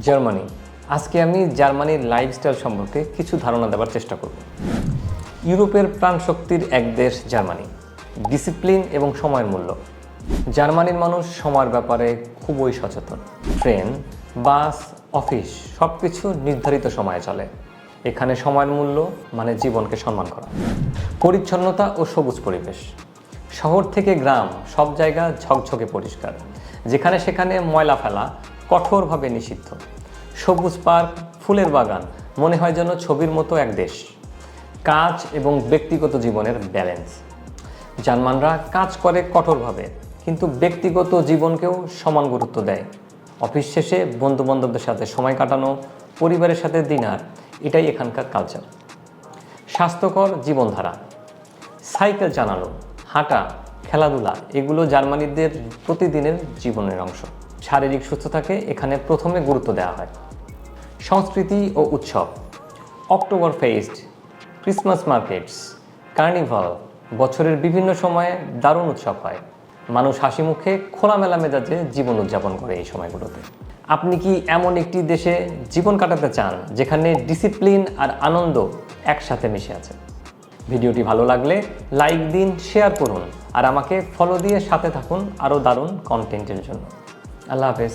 Germany. আজকে আমি জার্মানির লাইফস্টাইল সম্পর্কে কিছু ধারণা দেওয়ার চেষ্টা করব। ইউরোপের প্রাণশক্তির এক দেশ জার্মানি। ডিসিপ্লিন এবং সময়ের মূল্য। জার্মানির মানুষ সময়ের ব্যাপারে খুবই সচেতন। ট্রেন, বাস, অফিস সব কিছু নির্ধারিত সময়ে চলে। এখানে সময়ের মূল্য মানে জীবনকে সম্মান করা। পরিচ্ছন্নতা ও সবুজ পরিবেশ। শহর থেকে গ্রাম সব জায়গা ঝকঝকে পরিষ্কার, যেখানে সেখানে ময়লা ফেলা কঠোরভাবে নিষিদ্ধ। সবুজ পার্ক, ফুলের বাগান, মনে হয় যেন ছবির মতো এক দেশ। কাজ এবং ব্যক্তিগত জীবনের ব্যালেন্স। জার্মানরা কাজ করে কঠোরভাবে, কিন্তু ব্যক্তিগত জীবনকেও সমান গুরুত্ব দেয়। অফিস শেষে বন্ধুবান্ধবদের সাথে সময় কাটানো, পরিবারের সাথে ডিনার, এটাই এখানকার কালচার। স্বাস্থ্যকর জীবনধারা। সাইকেল চালানো, হাঁটা, খেলাধুলা এগুলো জার্মানিদের প্রতিদিনের জীবনের অংশ। শারীরিক সুস্থতাকে এখানে প্রথমে গুরুত্ব দেওয়া হয়। সংস্কৃতি ও উৎসব। October fest, Christmas markets, carnival, বছরের বিভিন্ন সময়ে দারুণ উৎসব হয়। মানুষ হাসি মুখে খোলামেলা মেজাজে জীবন উদযাপন করে এই সময়গুলোতে। আপনি কি এমন একটি দেশে জীবন কাটাতে চান যেখানে ডিসিপ্লিন আর আনন্দ একসাথে মিশে আছে? ভিডিওটি ভালো লাগলে লাইক দিন, শেয়ার করুন আর আমাকে ফলো দিয়ে সাথে থাকুন আরও দারুণ কন্টেন্টের জন্য। আল্লাহ হাফেজ।